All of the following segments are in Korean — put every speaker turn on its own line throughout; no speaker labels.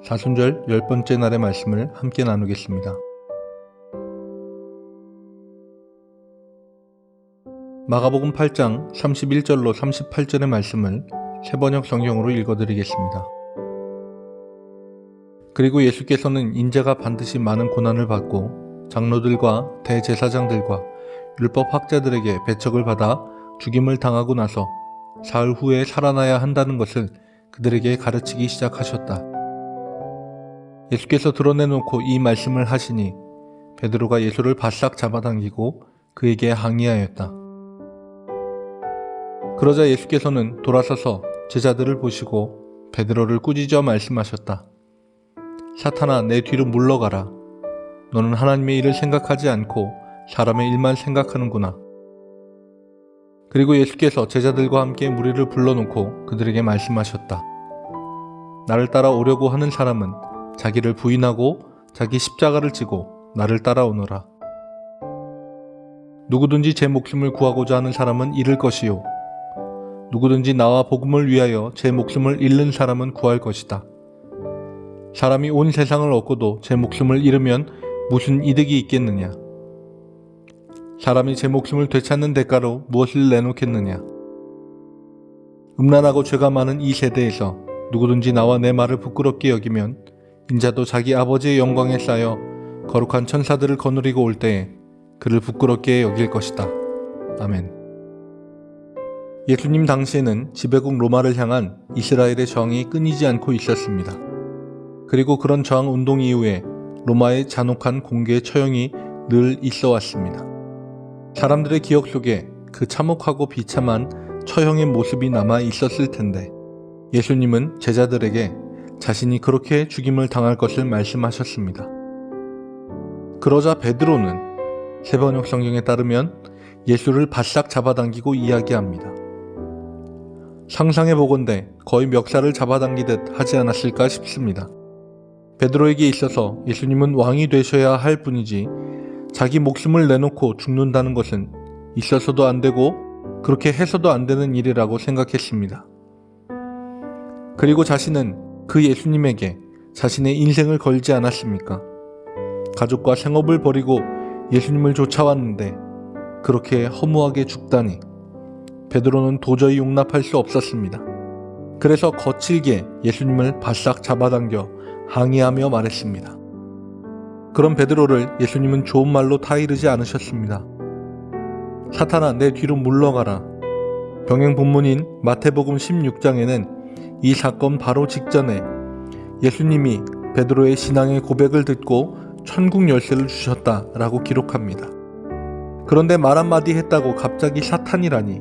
사순절 10번째 날의 말씀을 함께 나누겠습니다. 마가복음 8장 31절로 38절의 말씀을 새번역 성경으로 읽어드리겠습니다. 그리고 예수께서는 인자가 반드시 많은 고난을 받고 장로들과 대제사장들과 율법학자들에게 배척을 받아 죽임을 당하고 나서 사흘 후에 살아나야 한다는 것을 그들에게 가르치기 시작하셨다. 예수께서 드러내놓고 이 말씀을 하시니 베드로가 예수를 바싹 잡아당기고 그에게 항의하였다. 그러자 예수께서는 돌아서서 제자들을 보시고 베드로를 꾸짖어 말씀하셨다. 사탄아, 내 뒤로 물러가라. 너는 하나님의 일을 생각하지 않고 사람의 일만 생각하는구나. 그리고 예수께서 제자들과 함께 무리를 불러놓고 그들에게 말씀하셨다. 나를 따라오려고 하는 사람은 자기를 부인하고 자기 십자가를 지고 나를 따라오너라. 누구든지 제 목숨을 구하고자 하는 사람은 잃을 것이요, 누구든지 나와 복음을 위하여 제 목숨을 잃는 사람은 구할 것이다. 사람이 온 세상을 얻고도 제 목숨을 잃으면 무슨 이득이 있겠느냐? 사람이 제 목숨을 되찾는 대가로 무엇을 내놓겠느냐? 음란하고 죄가 많은 이 세대에서 누구든지 나와 내 말을 부끄럽게 여기면 인자도 자기 아버지의 영광에 쌓여 거룩한 천사들을 거느리고 올 때에 그를 부끄럽게 여길 것이다. 아멘. 예수님 당시에는 지배국 로마를 향한 이스라엘의 저항이 끊이지 않고 있었습니다. 그리고 그런 저항 운동 이후에 로마의 잔혹한 공개 처형이 늘 있어 왔습니다. 사람들의 기억 속에 그 참혹하고 비참한 처형의 모습이 남아 있었을 텐데 예수님은 제자들에게 자신이 그렇게 죽임을 당할 것을 말씀하셨습니다. 그러자 베드로는 새번역 성경에 따르면 예수를 바싹 잡아당기고 이야기합니다. 상상해보건대 거의 멱살을 잡아당기듯 하지 않았을까 싶습니다. 베드로에게 있어서 예수님은 왕이 되셔야 할 분이지 자기 목숨을 내놓고 죽는다는 것은 있어서도 안 되고 그렇게 해서도 안 되는 일이라고 생각했습니다. 그리고 자신은 그 예수님에게 자신의 인생을 걸지 않았습니까? 가족과 생업을 버리고 예수님을 쫓아왔는데 그렇게 허무하게 죽다니 베드로는 도저히 용납할 수 없었습니다. 그래서 거칠게 예수님을 바싹 잡아당겨 항의하며 말했습니다. 그런 베드로를 예수님은 좋은 말로 타이르지 않으셨습니다. 사탄아, 내 뒤로 물러가라. 병행 본문인 마태복음 16장에는 이 사건 바로 직전에 예수님이 베드로의 신앙의 고백을 듣고 천국 열쇠를 주셨다라고 기록합니다. 그런데 말 한마디 했다고 갑자기 사탄이라니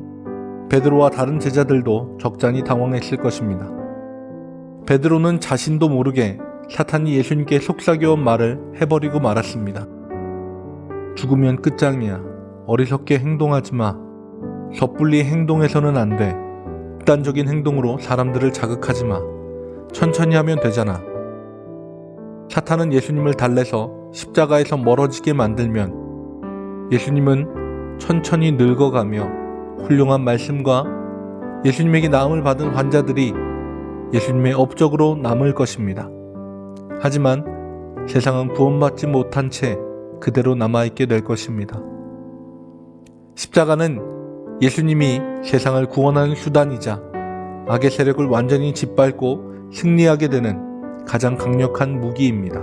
베드로와 다른 제자들도 적잖이 당황했을 것입니다. 베드로는 자신도 모르게 사탄이 예수님께 속삭여온 말을 해버리고 말았습니다. 죽으면 끝장이야. 어리석게 행동하지 마. 섣불리 행동해서는 안 돼. 극단적인 행동으로 사람들을 자극하지 마. 천천히 하면 되잖아. 사탄은 예수님을 달래서 십자가에서 멀어지게 만들면 예수님은 천천히 늙어가며 훌륭한 말씀과 예수님에게 나음을 받은 환자들이 예수님의 업적으로 남을 것입니다. 하지만 세상은 구원받지 못한 채 그대로 남아있게 될 것입니다. 십자가는 예수님이 세상을 구원하는 수단이자 악의 세력을 완전히 짓밟고 승리하게 되는 가장 강력한 무기입니다.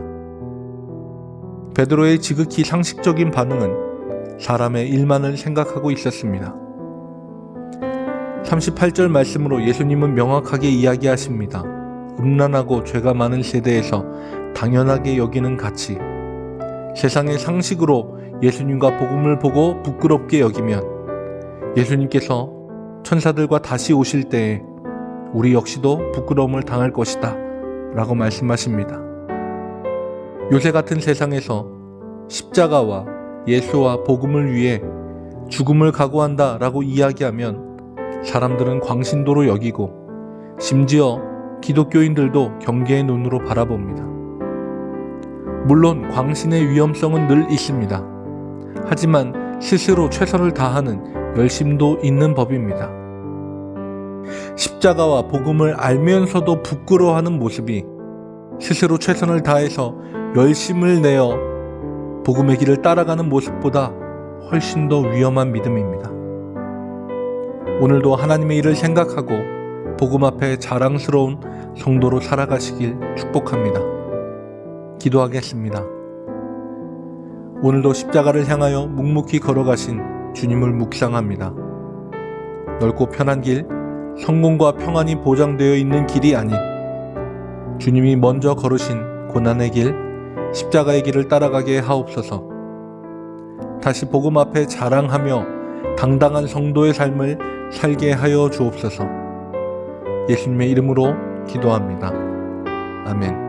베드로의 지극히 상식적인 반응은 사람의 일만을 생각하고 있었습니다. 38절 말씀으로 예수님은 명확하게 이야기하십니다. 음란하고 죄가 많은 세대에서 당연하게 여기는 가치, 세상의 상식으로 예수님과 복음을 보고 부끄럽게 여기면 예수님께서 천사들과 다시 오실 때에 우리 역시도 부끄러움을 당할 것이다 라고 말씀하십니다. 요새 같은 세상에서 십자가와 예수와 복음을 위해 죽음을 각오한다 라고 이야기하면 사람들은 광신도로 여기고 심지어 기독교인들도 경계의 눈으로 바라봅니다. 물론 광신의 위험성은 늘 있습니다. 하지만 스스로 최선을 다하는 열심도 있는 법입니다. 십자가와 복음을 알면서도 부끄러워하는 모습이 스스로 최선을 다해서 열심을 내어 복음의 길을 따라가는 모습보다 훨씬 더 위험한 믿음입니다. 오늘도 하나님의 일을 생각하고 복음 앞에 자랑스러운 성도로 살아가시길 축복합니다. 기도하겠습니다. 오늘도 십자가를 향하여 묵묵히 걸어가신 주님을 묵상합니다. 넓고 편한 길, 성공과 평안이 보장되어 있는 길이 아닌 주님이 먼저 걸으신 고난의 길, 십자가의 길을 따라가게 하옵소서. 다시 복음 앞에 자랑하며 당당한 성도의 삶을 살게 하여 주옵소서. 예수님의 이름으로 기도합니다. 아멘.